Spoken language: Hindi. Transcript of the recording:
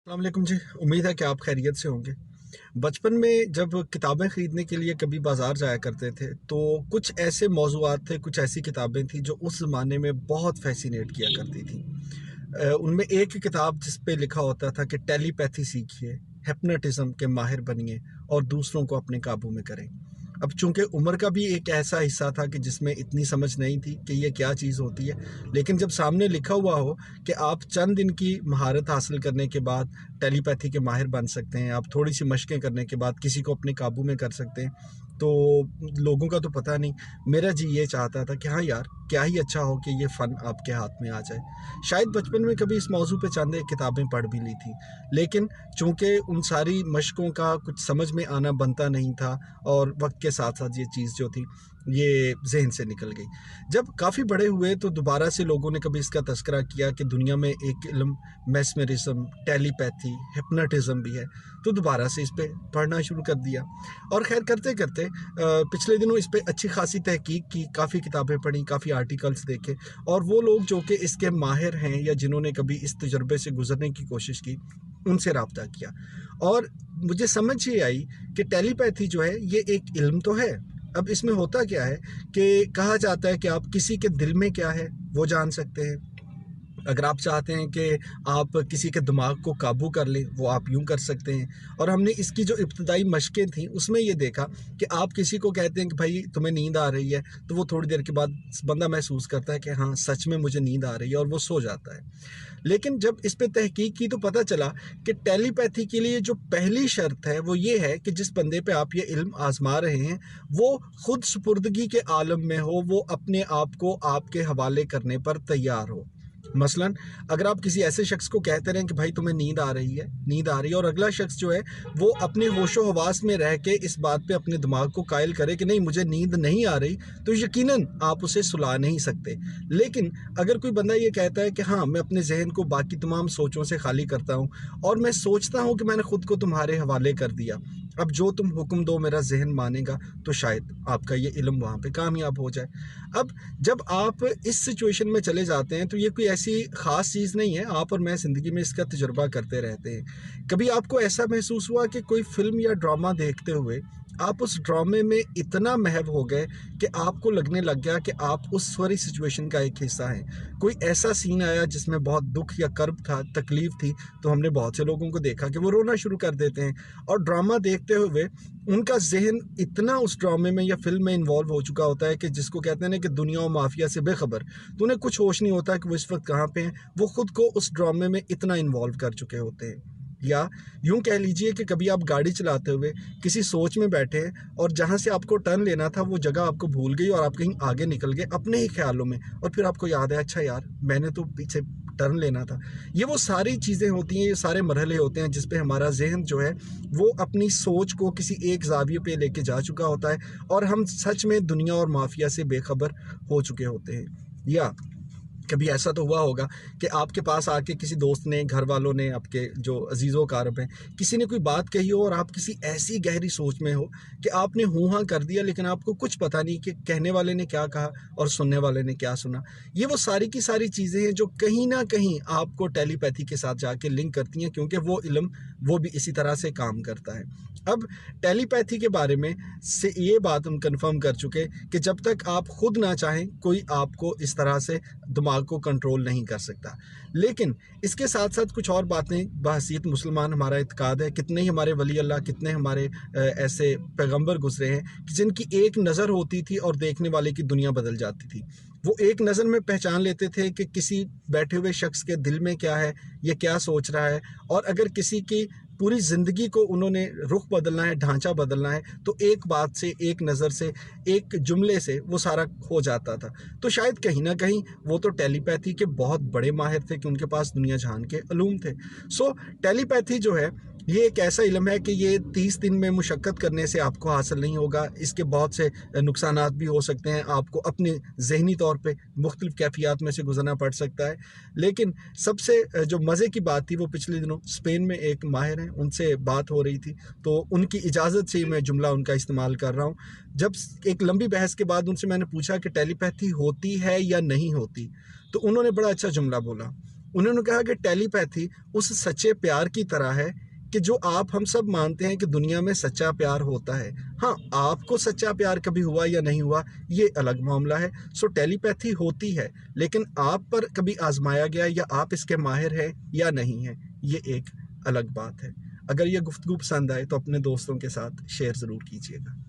अस्सलाम वालेकुम जी। उम्मीद है कि आप खैरियत से होंगे। बचपन में जब किताबें ख़रीदने के लिए कभी बाज़ार जाया करते थे, तो कुछ ऐसे मौज़ूआत थे, कुछ ऐसी किताबें थी जो उस ज़माने में बहुत फ़ैसिनेट किया करती थी। उनमें एक किताब जिस पे लिखा होता था कि टेलीपैथी सीखिए, हिप्नोटिज़्म के माहिर बनिए और दूसरों को अपने काबू में करें। अब चूँकि उम्र का भी एक ऐसा हिस्सा था कि जिसमें इतनी समझ नहीं थी कि ये क्या चीज़ होती है, लेकिन जब सामने लिखा हुआ हो कि आप चंद दिन की महारत हासिल करने के बाद टेलीपैथी के माहिर बन सकते हैं, आप थोड़ी-सी मशक़ें करने के बाद किसी को अपने काबू में कर सकते हैं, तो लोगों का तो पता नहीं, मेरा जी ये चाहता था कि हाँ यार, क्या ही अच्छा हो कि ये फ़न आपके हाथ में आ जाए। शायद बचपन में कभी इस मौज़ू पे चंद एक किताबें पढ़ भी ली थी, लेकिन चूँकि उन सारी मशकों का कुछ समझ में आना बनता नहीं था और वक़्त के साथ-साथ ये चीज़ जो थी, ये ज़हन से निकल गई। जब काफ़ी बड़े हुए तो दोबारा से लोगों ने कभी इसका तज़किरा किया कि दुनिया में एक इल्म मेस्मरिज़्म, टेलीपैथी, हिप्नोटिज़्म भी है, तो दोबारा से इस पे पढ़ना शुरू कर दिया और ख़ैर करते-करते पिछले दिनों इस पे अच्छी ख़ासी तहकीक की, काफ़ी किताबें पढ़ी, काफ़ी आर्टिकल्स देखे और वो लोग जो कि इसके माहिर हैं या जिन्होंने कभी इस तजुर्बे से गुज़रने की कोशिश की, उनसे राब्ता किया और मुझे समझ ये आई कि टेलीपैथी जो है, ये एक इल्म तो है। अब इसमें होता क्या है कि कहा जाता है कि आप किसी के दिल में क्या है, वो जान सकते हैं। अगर आप चाहते हैं कि आप किसी के दिमाग को काबू कर लें, वो आप यूँ कर सकते हैं और हमने इसकी जो इब्तिदाई मशक़ें थीं, उसमें ये देखा कि आप किसी को कहते हैं कि भाई तुम्हें नींद आ रही है, तो वो थोड़ी देर के बाद बंदा महसूस करता है कि हाँ, सच में मुझे नींद आ रही है और वो सो जाता है। लेकिन जब इस पे तहकीक की तो पता चला कि टेलीपैथी के लिए जो पहली शर्त है, वो ये है कि जिस बंदे पे आप ये इल्म आज़मा रहे हैं, वो खुद सुपुर्दगी के आलम में हो, वो अपने आप को आपके हवाले करने पर तैयार हो। मसलन अगर आप किसी ऐसे शख्स को कहते रहें कि भाई तुम्हें नींद आ रही है, नींद आ रही है और अगला शख्स जो है वो अपने होशो-हवास में रह के इस बात पे अपने दिमाग को कायल करे कि नहीं मुझे नींद नहीं आ रही, तो यकीनन आप उसे सुला नहीं सकते। लेकिन अगर कोई बंदा ये कहता है कि हाँ, मैं अपने ज़हन को बाकी तमाम सोचों से खाली करता हूँ और मैं सोचता हूँ कि मैंने खुद को तुम्हारे हवाले कर दिया, अब जो तुम हुक्म दो मेरा ज़हन मानेगा, तो शायद आपका ये इल्म वहाँ पे कामयाब हो जाए। अब जब आप इस सिचुएशन में चले जाते हैं, तो ये कोई ऐसी ख़ास चीज़ नहीं है, आप और मैं ज़िंदगी में इसका तजुर्बा करते रहते हैं। कभी आपको ऐसा महसूस हुआ कि कोई फ़िल्म या ड्रामा देखते हुए आप उस ड्रामे में इतना महव हो गए कि आपको लगने लग गया कि आप उस वाली सिचुएशन का एक हिस्सा हैं। कोई ऐसा सीन आया जिसमें बहुत दुःख या कर्ब था, तकलीफ़ थी, तो हमने बहुत से लोगों को देखा कि वो रोना शुरू कर देते हैं और ड्रामा देखते हुए उनका ज़हन इतना उस ड्रामे में या फ़िल्म में इन्वॉल्व हो चुका होता है कि जिसको कहते हैं ना कि दुनिया और माफ़िया से बेखबर, तो उन्हें कुछ होश नहीं होता कि वो इस वक़्त कहाँ पे हैं, वो खुद को उस ड्रामे में इतना इन्वॉल्व कर चुके होते हैं। या यूँ कह लीजिए कि कभी आप गाड़ी चलाते हुए किसी सोच में बैठे हैं और जहाँ से आपको टर्न लेना था वो जगह आपको भूल गई और आप कहीं आगे निकल गए अपने ही ख़्यालों में और फिर आपको याद है अच्छा यार मैंने तो पीछे टर्न लेना था। ये वो सारी चीज़ें होती हैं, ये सारे मरहले होते हैं जिस पे हमारा ज़हन जो है वो अपनी सोच को किसी एक ज़ाविये पे लेके जा चुका होता है और हम सच में दुनिया और माफ़िया से बेखबर हो चुके होते हैं। या कभी ऐसा तो हुआ होगा कि आपके पास आके किसी दोस्त ने, घर वालों ने, आपके जो अज़ीज़ो-क़ारिब हैं, किसी ने कोई बात कही हो और आप किसी ऐसी गहरी सोच में हो कि आपने हूँ-हाँ कर दिया लेकिन आपको कुछ पता नहीं कि कहने वाले ने क्या कहा और सुनने वाले ने क्या सुना। ये वो सारी की सारी चीज़ें हैं जो कहीं न कहीं आपको टेलीपैथी के साथ जाके लिंक करती हैं क्योंकि वो इल्म वो भी इसी तरह से काम करता है। अब टेलीपैथी के बारे में से ये बात हम कन्फर्म कर चुके कि जब तक आप खुद ना चाहें, कोई आपको इस तरह से दिमाग को कंट्रोल नहीं कर सकता। लेकिन इसके साथ-साथ कुछ और बातें बहसीयत मुसलमान हमारा इत्क़ाद है, कितने ही हमारे वली अल्लाह, कितने हमारे ऐसे पैगंबर गुज़रे हैं कि जिनकी एक नज़र होती थी और देखने वाले की दुनिया बदल जाती थी। वो एक नज़र में पहचान लेते थे कि किसी बैठे हुए शख्स के दिल में क्या है, ये क्या सोच रहा है और अगर किसी की पूरी ज़िंदगी को उन्होंने रुख बदलना है, ढाँचा बदलना है, तो एक बात से, एक नज़र से, एक जुमले से वो सारा हो जाता था। तो शायद कहीं न कहीं वो तो टेलीपैथी के बहुत बड़े माहिर थे कि उनके पास दुनिया जहान के उलूम थे। सो टेलीपैथी जो है, ये एक ऐसा इल्म है कि ये 30 दिन में मुशक्कत करने से आपको हासिल नहीं होगा। इसके बहुत से नुकसानात भी हो सकते हैं। आपको अपने ज़हनी तौर पे मुख्तलिफ़ कैफ़ियत में से गुज़रना पड़ सकता है। लेकिन सबसे जो मज़े की बात थी वो पिछले दिनों स्पेन में एक माहिर हैं, उनसे बात हो रही थी, तो उनकी इजाज़त से ही मैं जुमला उनका इस्तेमाल कर रहा हूँ। जब एक लंबी बहस के बाद उनसे मैंने पूछा कि टेलीपैथी होती है या नहीं होती? तो उन्होंने बड़ा अच्छा जुमला बोला। उन्होंने कहा कि टेलीपैथी उस सच्चे प्यार की तरह है कि जो आप हम सब मानते हैं कि दुनिया में सच्चा प्यार होता है। हाँ, आपको सच्चा प्यार कभी हुआ या नहीं हुआ, ये अलग मामला है। सो टेलीपैथी होती है, लेकिन आप पर कभी आजमाया गया या आप इसके माहिर हैं या नहीं हैं, ये एक अलग बात है। अगर ये गुफ्तगू पसंद आए तो अपने दोस्तों के साथ शेयर ज़रूर कीजिएगा।